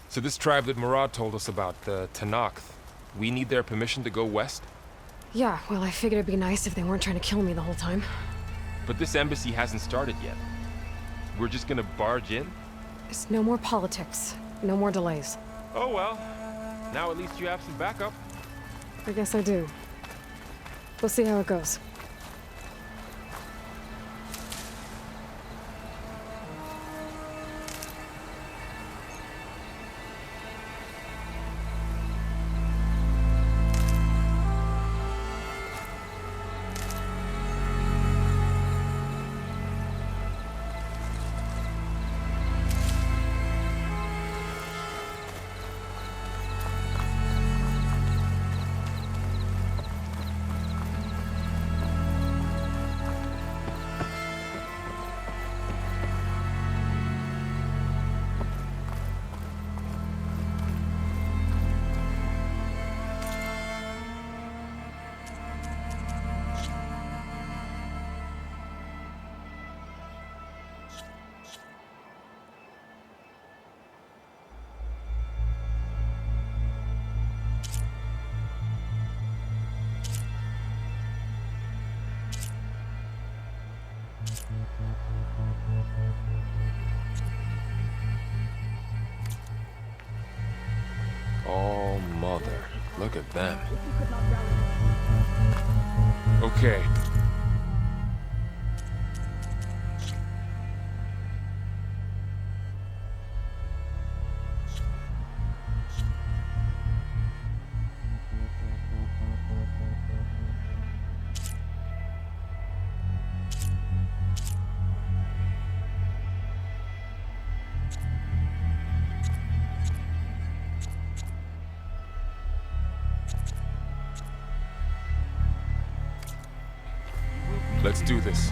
So this tribe that Murad told us about, the Tanakh, we need their permission to go west? Yeah, well, I figured it'd be nice if they weren't trying to kill me the whole time. But this embassy hasn't started yet. We're just gonna barge in? There's no more politics. No more delays. Oh well. Now at least you have some backup. I guess I do. We'll see how it goes. Oh, mother. Look at them. Okay. Let's do this.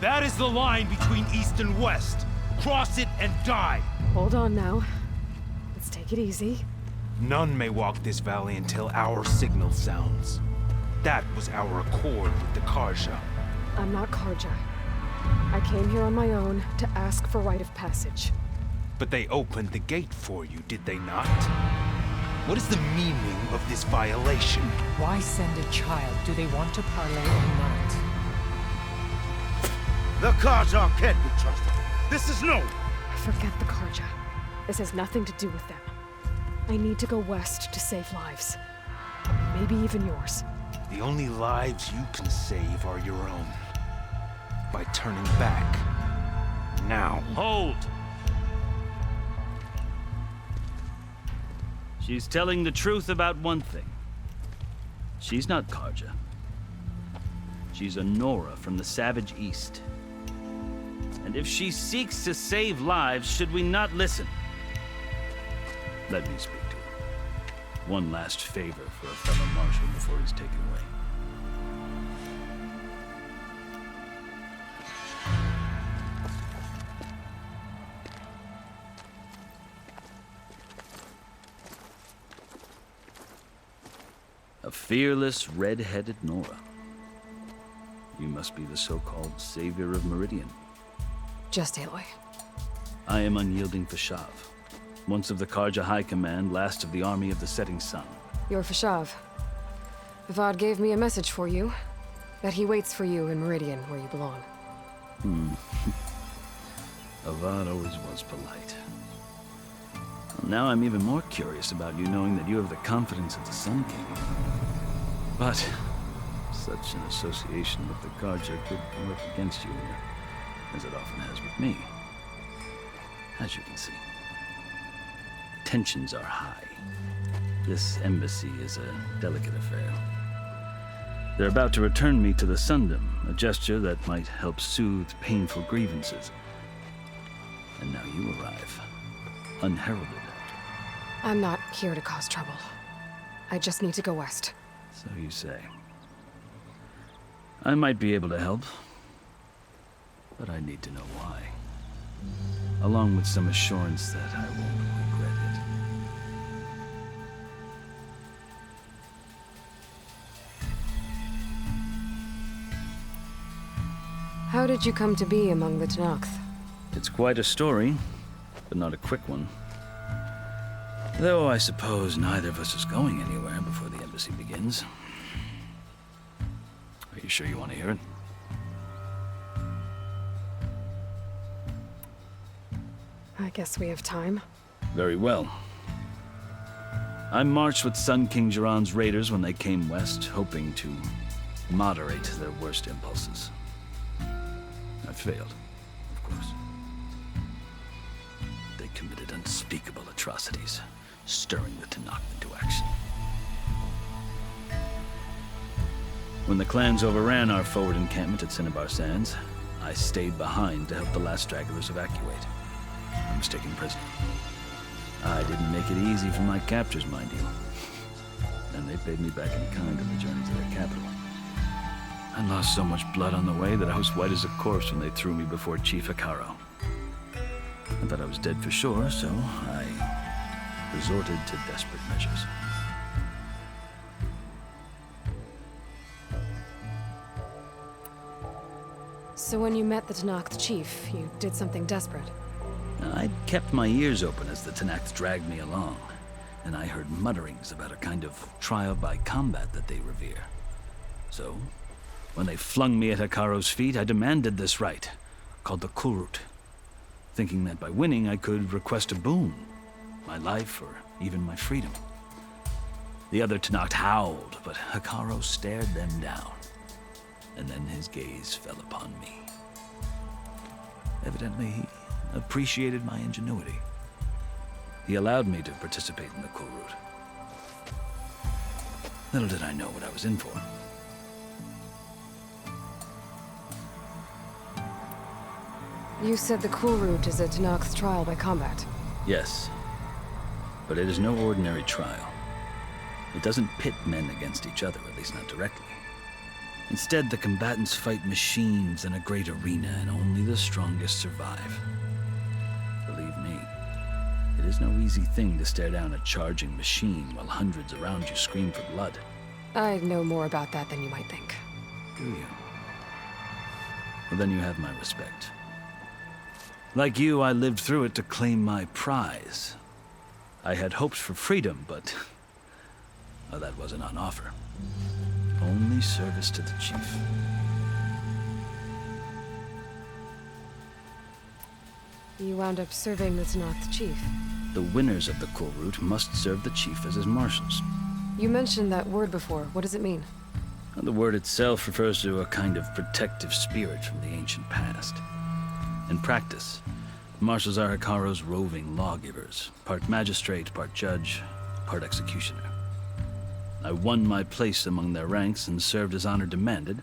That is the line between East and West. Cross it and die. Hold on now. Let's take it easy. None may walk this valley until our signal sounds. That was our accord with the Karja. I'm not Karja. I came here on my own to ask for rite of passage. But they opened the gate for you, did they not? What is the meaning of this violation? Why send a child? Do they want to parley or not? The Karja can't be trusted. This is no... Forget the Karja. This has nothing to do with them. I need to go west to save lives. Maybe even yours. The only lives you can save are your own. By turning back. Now. Hold! She's telling the truth about one thing. She's not Karja. She's a Nora from the Savage East. And if she seeks to save lives, should we not listen? Let me speak to her. One last favor for a fellow marshal before he's taken away. A fearless, red-headed Nora. You must be the so-called savior of Meridian. Just Aloy. I am unyielding Fashav, once of the Karja High Command, last of the army of the setting sun. You're Fashav. Avad gave me a message for you. That he waits for you in Meridian, where you belong. Avad always was polite. Well, now I'm even more curious about you knowing that you have the confidence of the Sun King. But such an association with the Karja could work against you here, as it often has with me. As you can see, tensions are high. This embassy is a delicate affair. They're about to return me to the Sundom, a gesture that might help soothe painful grievances. And now you arrive, unheralded. I'm not here to cause trouble. I just need to go west. So you say. I might be able to help, but I need to know why. Along with some assurance that I won't regret it. How did you come to be among the Tenakth? It's quite a story, but not a quick one. Though I suppose neither of us is going anywhere before the embassy begins. Are you sure you want to hear it? I guess we have time. Very well. I marched with Sun King Jiran's raiders when they came west, hoping to moderate their worst impulses. I failed, of course. They committed unspeakable atrocities, stirring the Tenakth into action. When the clans overran our forward encampment at Cinnabar Sands, I stayed behind to help the last stragglers evacuate. I was taken prisoner. I didn't make it easy for my captors, mind you. And they paid me back in kind on the journey to their capital. I lost so much blood on the way that I was white as a corpse when they threw me before Chief Hikaro. I thought I was dead for sure, so I resorted to desperate measures. So when you met the Tenakth chief, you did something desperate. I'd kept my ears open as the Tenakth dragged me along, and I heard mutterings about a kind of trial by combat that they revere. So, when they flung me at Hikaro's feet, I demanded this right, called the Kulrut, thinking that by winning I could request a boon, my life or even my freedom. The other Tenakth howled, but Hikaro stared them down, and then his gaze fell upon me. Evidently, he appreciated my ingenuity. He allowed me to participate in the Kulrut. Little did I know what I was in for. You said the Kulrut is a Tenakth trial by combat. Yes, but it is no ordinary trial. It doesn't pit men against each other, at least not directly. Instead, the combatants fight machines in a great arena, and only the strongest survive. Believe me, it is no easy thing to stare down a charging machine while hundreds around you scream for blood. I know more about that than you might think. Do you? Well, then you have my respect. Like you, I lived through it to claim my prize. I had hoped for freedom, but well, that wasn't on offer. Only service to the chief. You wound up serving the Tenakth chief. The winners of the Kulrut must serve the chief as his marshals. You mentioned that word before. What does it mean? The word itself refers to a kind of protective spirit from the ancient past. In practice, marshals are Hikaro's roving lawgivers, part magistrate, part judge, part executioner. I won my place among their ranks and served as honor demanded,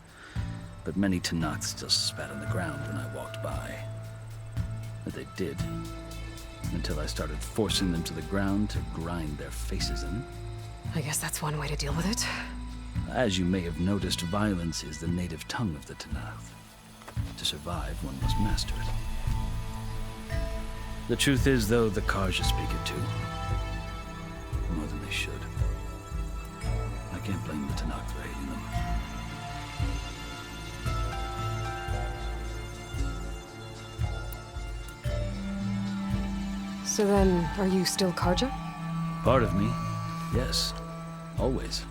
but many Tenakth still spat on the ground when I walked by. But they did, until I started forcing them to the ground to grind their faces in. I guess that's one way to deal with it. As you may have noticed, violence is the native tongue of the Tenakth. To survive, one must master it. The truth is, though, the Karja speak it too. More than they should. I can't blame the Tenakth for hating them. So then, are you still Karja? Part of me, yes. Always.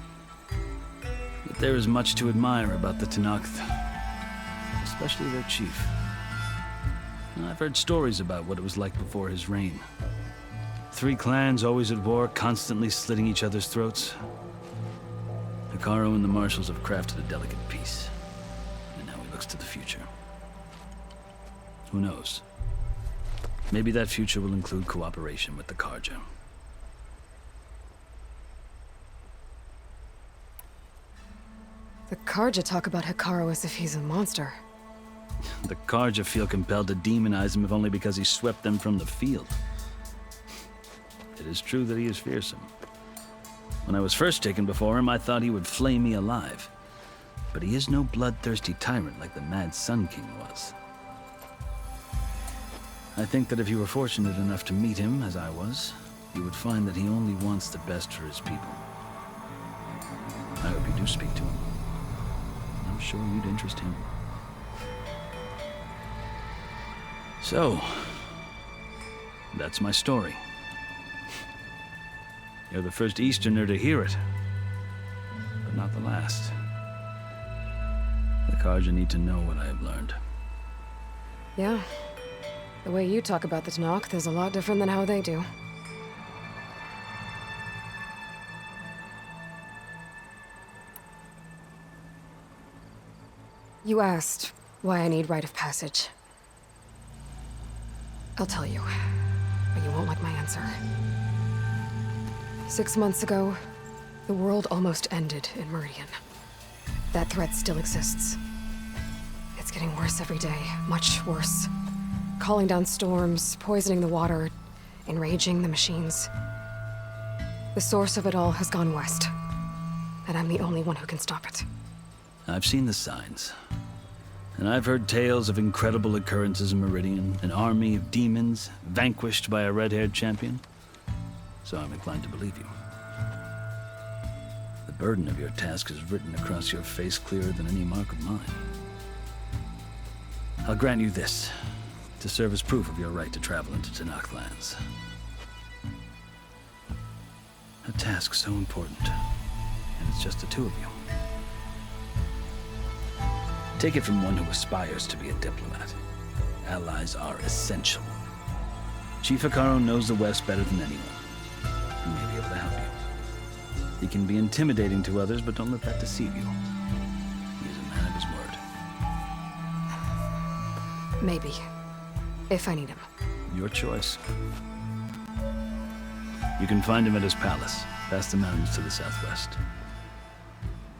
Yet there is much to admire about the Tenakth. Especially their chief. I've heard stories about what it was like before his reign. 3 clans always at war, constantly slitting each other's throats. Hikaru and the marshals have crafted a delicate peace. And now he looks to the future. Who knows? Maybe that future will include cooperation with the Karja. The Karja talk about Hikaru as if he's a monster. The Karja feel compelled to demonize him if only because he swept them from the field. It is true that he is fearsome. When I was first taken before him, I thought he would flay me alive. But he is no bloodthirsty tyrant like the Mad Sun King was. I think that if you were fortunate enough to meet him, as I was, you would find that he only wants the best for his people. I hope you do speak to him. I'm sure you'd interest him. So, that's my story. You're the first Easterner to hear it, but not the last. The Karja need to know what I have learned. Yeah. The way you talk about the Tenakth is a lot different than how they do. You asked why I need rite of passage. I'll tell you, but you won't like my answer. 6 months ago, the world almost ended in Meridian. That threat still exists. It's getting worse every day, much worse. Calling down storms, poisoning the water, enraging the machines. The source of it all has gone west, and I'm the only one who can stop it. I've seen the signs. And I've heard tales of incredible occurrences in Meridian, an army of demons vanquished by a red-haired champion. So I'm inclined to believe you. The burden of your task is written across your face clearer than any mark of mine. I'll grant you this, to serve as proof of your right to travel into Tenakth lands. A task so important, and it's just the 2 of you. Take it from one who aspires to be a diplomat. Allies are essential. Chief Hikaru knows the West better than anyone. He may be able to help you. He can be intimidating to others, but don't let that deceive you. He is a man of his word. Maybe. If I need him. Your choice. You can find him at his palace, past the mountains to the southwest.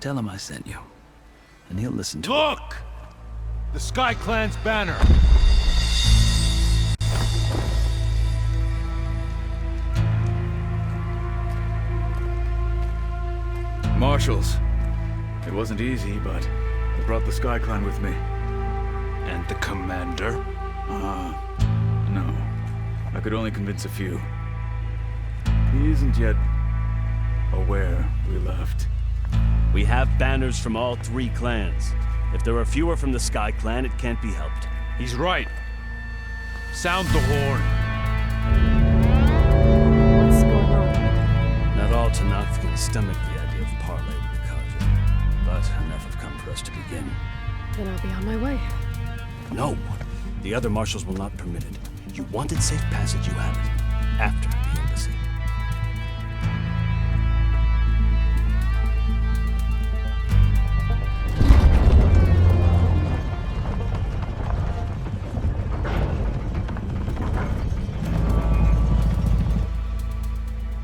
Tell him I sent you, and he'll listen to it. Look! The Sky Clan's banner! Marshals. It wasn't easy, but I brought the Sky Clan with me. And the commander? No. I could only convince a few. He isn't yet aware we left. We have banners from all 3 clans. If there are fewer from the Sky Clan, it can't be helped. He's right. Sound the horn. What's going on? Not all Tenakth can stomach the idea of parley with the Karja, but enough have come for us to begin. Then I'll be on my way. No! The other marshals will not permit it. You wanted safe passage, you have it. After the embassy.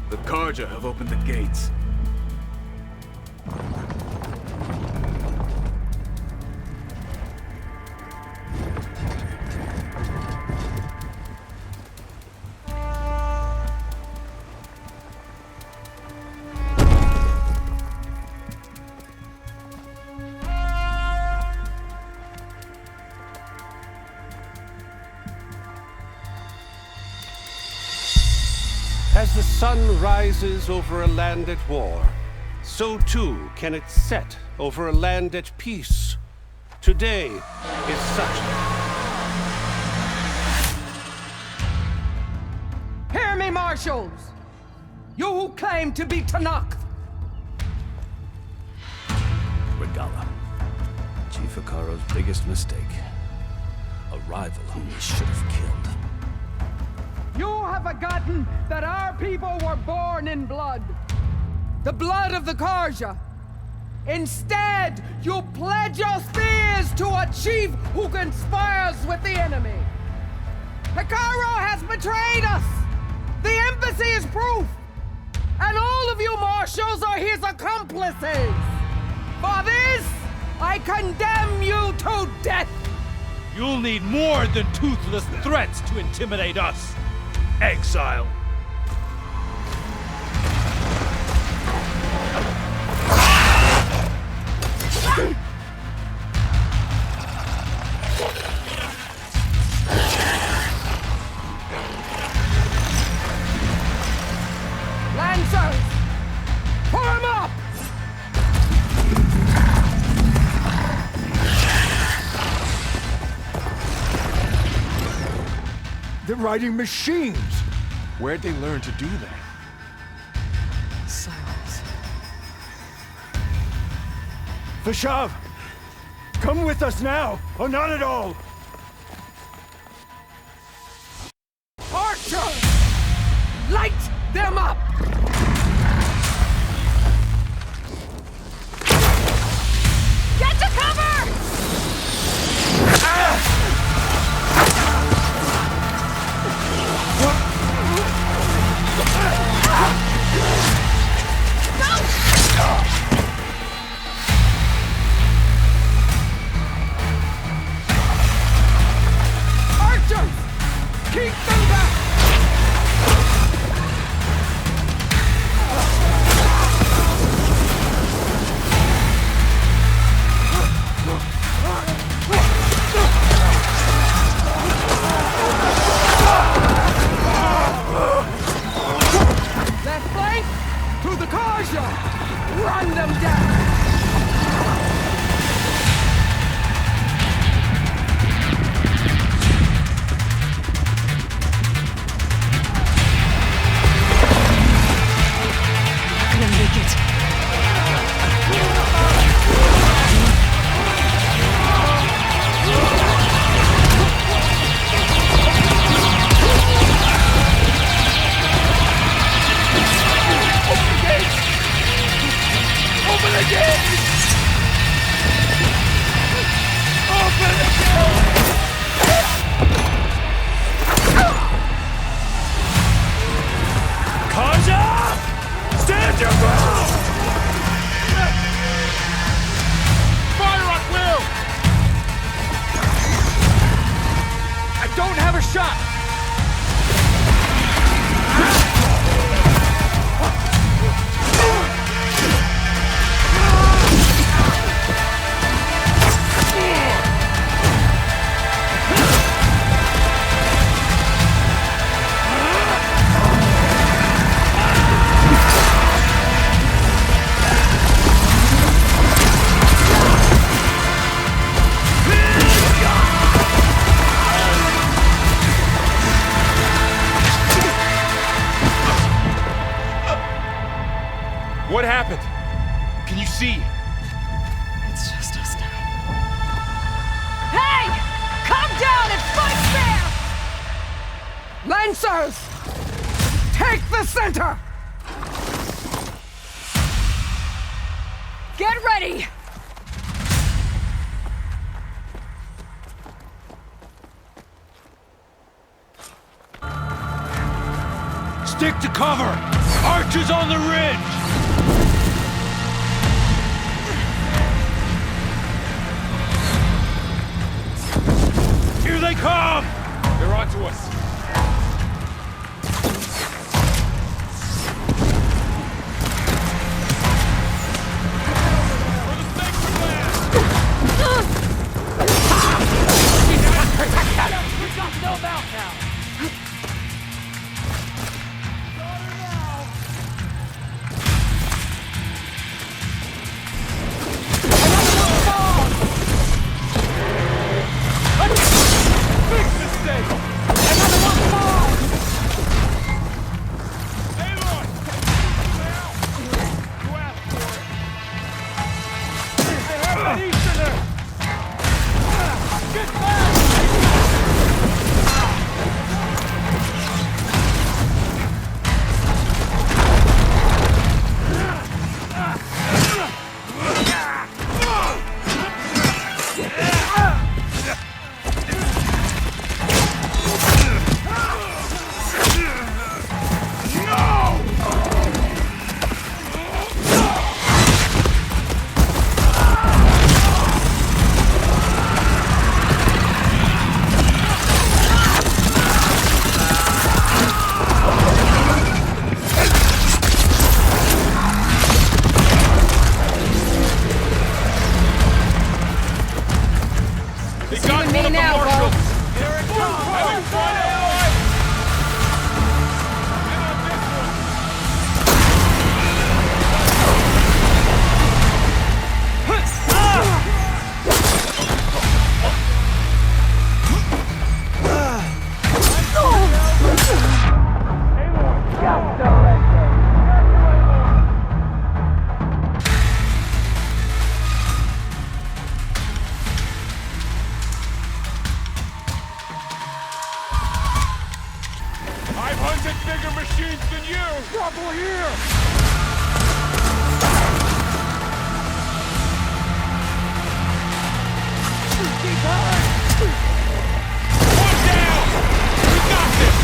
The Karja have opened the gates. As the sun rises over a land at war, so too can it set over a land at peace. Today is such a... marshals! You who claim to be Tanakh! Regala. Chief Hikaro's biggest mistake. A rival whom he should have killed. You have forgotten that our people were born in blood. The blood of the Karja. Instead, you pledge your spears to a chief who conspires with the enemy. Hikaro has betrayed us. The embassy is proof. And all of you marshals are his accomplices. For this, I condemn you to death. You'll need more than toothless threats to intimidate us. Exile. Lancers, form up! They're riding machines! Where'd they learn to do that? Silence. Vashav! Come with us now, or not at all! Archers, light them up! Get to cover! Archers, keep them back! Left flank to the Karja! Run them down! Gonna make it. Kaja! Stand your ground! Fire on Will! I don't have a shot! What happened? Can you see? It's just us now. Hey! Calm down and fight fair! Lancers, take the center! Get ready! Stick to cover! Archers on the ridge! Here they come! They're onto us. We've got no mouth now! Big mistake! 500 bigger machines than you! Trouble here! One down! We got this!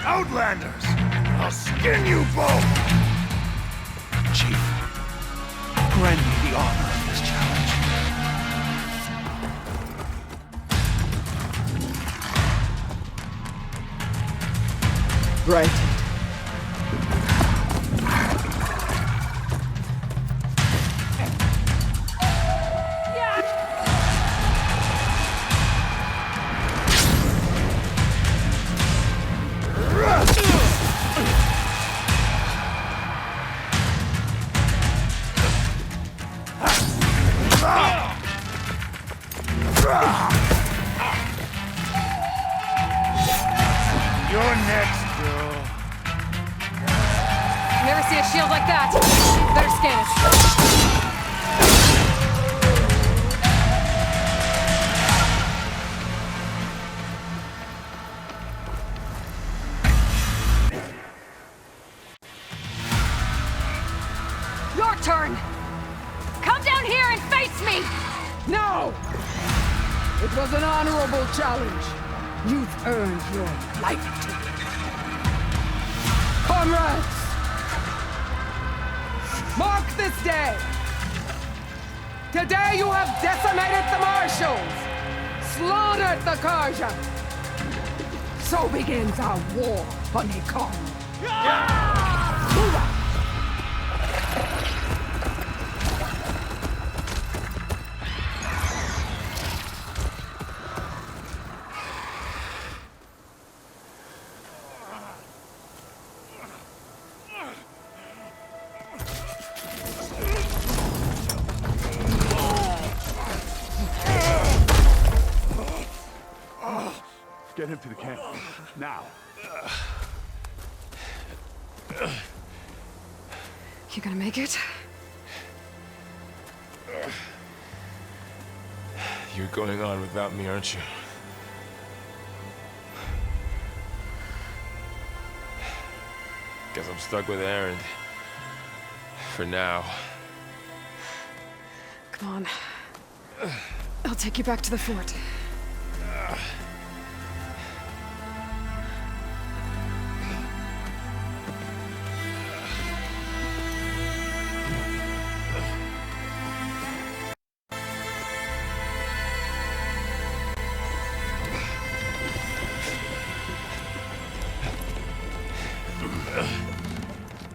Outlanders! I'll skin you both! Chief, grant me the honor of this challenge. Granted. You're next, girl. Never see a shield like that. Better scan it. Your turn! Come down here and face me! No! It was an honorable challenge. You've earned your life ticket. Comrades! Mark this day! Today you have decimated the Marshals, slaughtered the Karja, So begins our war, honeycomb. Move out. Get him to the camp. Now. You gonna make it? You're going on without me, aren't you? Guess I'm stuck with Aaron. For now. Come on. I'll take you back to the fort.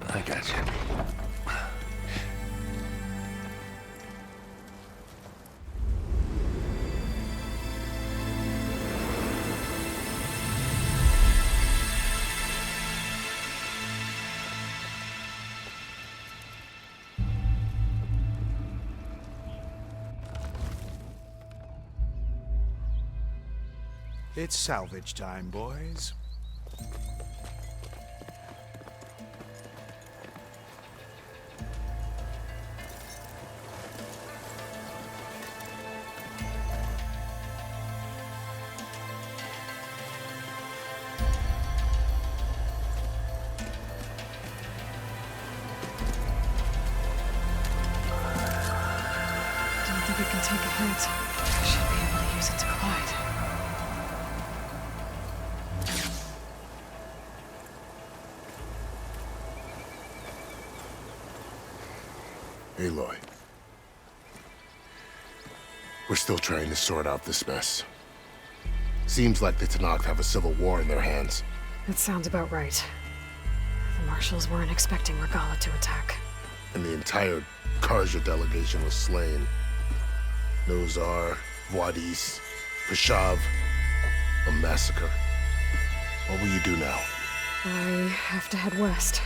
I got you. It's salvage time, boys. Don't think it can take a hit. Should be able to use it to glide. Aloy. We're still trying to sort out this mess. Seems like the Tenakth have a civil war in their hands. That sounds about right. The marshals weren't expecting Regala to attack. And the entire Karja delegation was slain. Nozar, Wadis, Peshav. A massacre. What will you do now? I have to head west.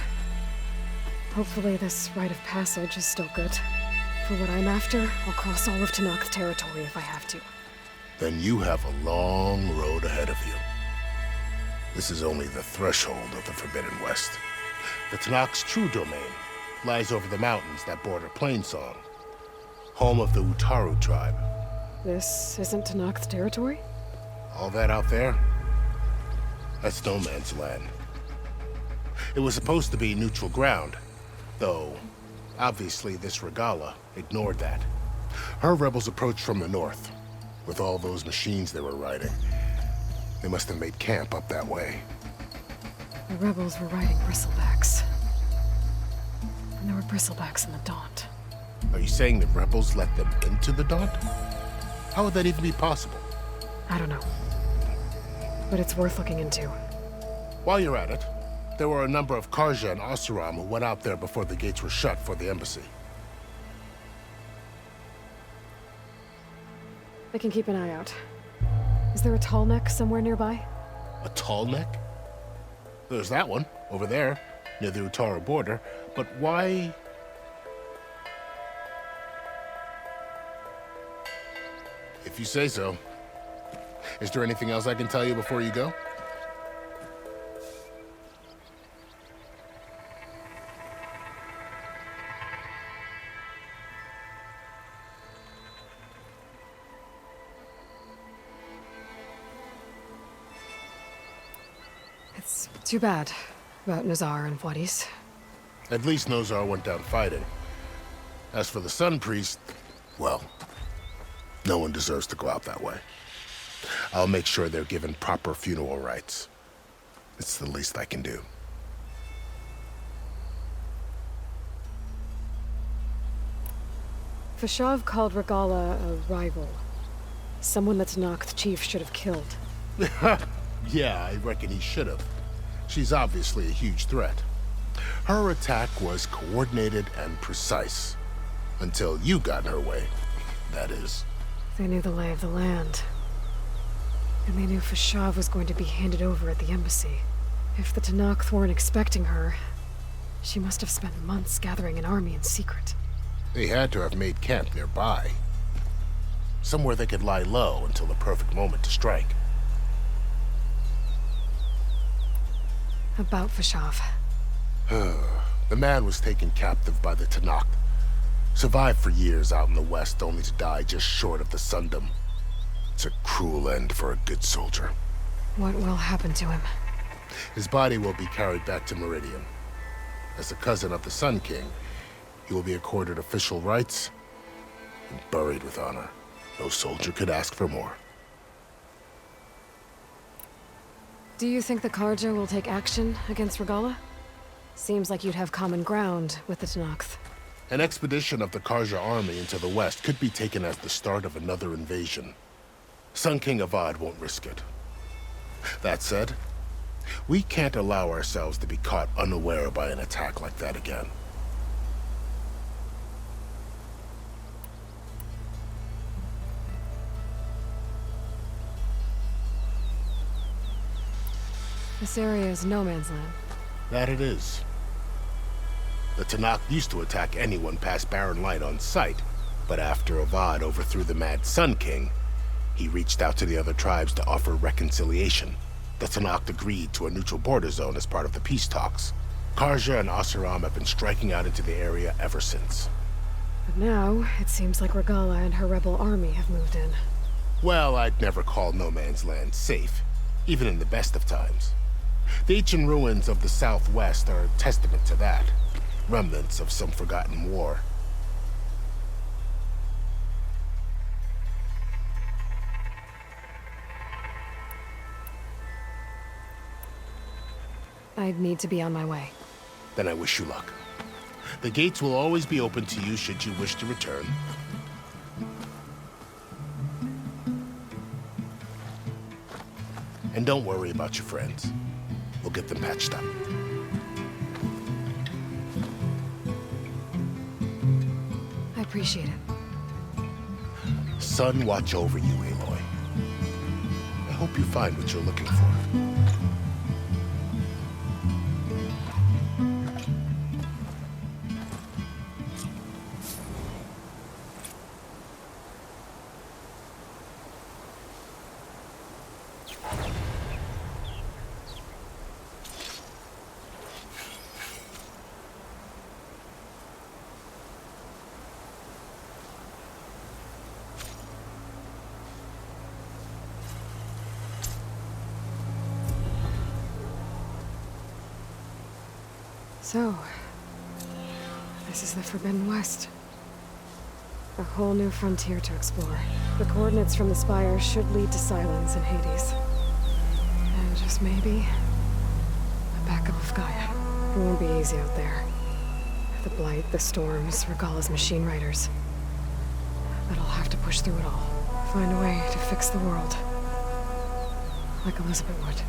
Hopefully this rite of passage is still good. For what I'm after, I'll cross all of Tenakth territory if I have to. Then you have a long road ahead of you. This is only the threshold of the Forbidden West. The Tenakth's true domain lies over the mountains that border Plainsong, home of the Utaru tribe. This isn't Tenakth territory? All that out there? That's no man's land. It was supposed to be neutral ground, though obviously this Regala ignored that. Her rebels approached from the north, with all those machines they were riding. They must have made camp up that way. The rebels were riding bristlebacks. And there were bristlebacks in the Daunt. Are you saying the rebels let them into the Daunt? How would that even be possible? I don't know. But it's worth looking into. While you're at it, there were a number of Karja and Oseram who went out there before the gates were shut for the embassy. I can keep an eye out. Is there a tall neck somewhere nearby? A tall neck? There's that one, over there, near the Utaru border. But why... If you say so. Is there anything else I can tell you before you go? It's too bad about Nazar and Wadis. At least Nozar went down fighting. As for the Sun Priest, well, no one deserves to go out that way. I'll make sure they're given proper funeral rites. It's the least I can do. Fashav called Regala a rival. Someone that Tenakth chief should have killed. Yeah, I reckon he should have. She's obviously a huge threat. Her attack was coordinated and precise. Until you got in her way, that is. They knew the lay of the land. And they knew Fashav was going to be handed over at the embassy. If the Tanakh weren't expecting her, she must have spent months gathering an army in secret. They had to have made camp nearby. Somewhere they could lie low until the perfect moment to strike. About Fashav. The man was taken captive by the Tanakh. Survived for years out in the west, only to die just short of the Sundom. It's a cruel end for a good soldier. What will happen to him? His body will be carried back to Meridian. As a cousin of the Sun King, he will be accorded official rights and buried with honor. No soldier could ask for more. Do you think the Karja will take action against Regala? Seems like you'd have common ground with the Tanakh. An expedition of the Karja army into the west could be taken as the start of another invasion. Sun King Avad won't risk it. That said, we can't allow ourselves to be caught unaware by an attack like that again. This area is no man's land. That it is. The Tanakh used to attack anyone past Barren Light on sight, but after Avad overthrew the Mad Sun King, he reached out to the other tribes to offer reconciliation. The Tanakh agreed to a neutral border zone as part of the peace talks. Karja and Oseram have been striking out into the area ever since. But now, it seems like Regala and her rebel army have moved in. Well, I'd never call no man's land safe, even in the best of times. The ancient ruins of the southwest are a testament to that. Remnants of some forgotten war. I'd need to be on my way. Then I wish you luck. The gates will always be open to you should you wish to return. And don't worry about your friends. We'll get them patched up. I appreciate it. Sun watch over you, Aloy. I hope you find what you're looking for. So, this is the Forbidden West. A whole new frontier to explore. The coordinates from the spire should lead to Silence in Hades. And just maybe, a backup of Gaia. It won't be easy out there. The Blight, the Storms, Regala's machine riders. But I'll have to push through it all. Find a way to fix the world. Like Elizabeth would.